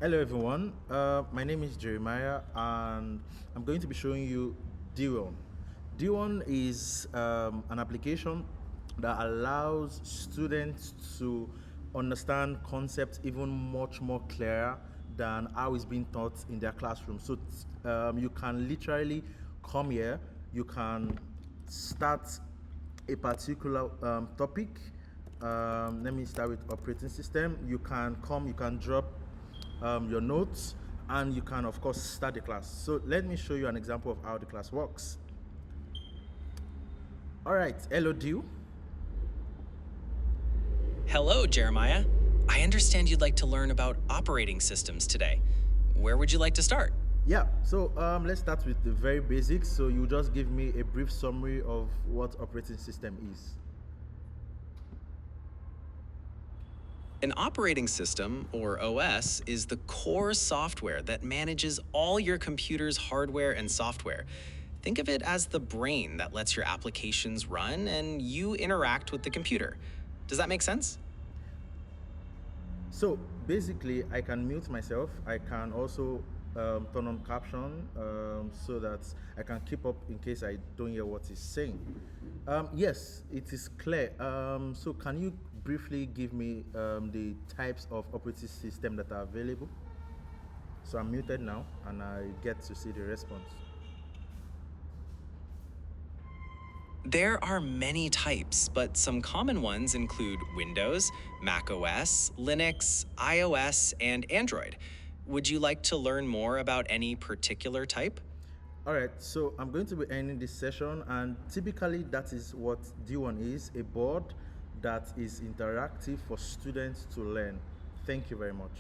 Hello everyone, my name is Jeremiah and I'm going to be showing you Dewon. Dewon is an application that allows students to understand concepts even much more clearer than how it's being taught in their classroom. So you can literally come here, you can start a particular topic. Let me start with operating system. You can come, you can drop your notes, and you can of course start the class. So let me show you an example of how the class works. All right, hello Dew. Hello, Jeremiah. I understand you'd like to learn about operating systems today. Where would you like to start? Yeah, so let's start with the very basics. So you just give me a brief summary of what operating system is. An operating system, or OS, is the core software that manages all your computer's hardware and software. Think of it as the brain that lets your applications run and you interact with the computer. Does that make sense? So basically, I can mute myself. I can also turn on caption so that I can keep up in case I don't hear what he's saying. Yes, it is clear. So can you briefly give me the types of operating system that are available? So I'm muted now and I get to see the response. There are many types, but some common ones include Windows, Mac OS, Linux, iOS, and Android. Would you like to learn more about any particular type? All right, so I'm going to be ending this session, and typically that is what D1 is, a board that is interactive for students to learn. Thank you very much.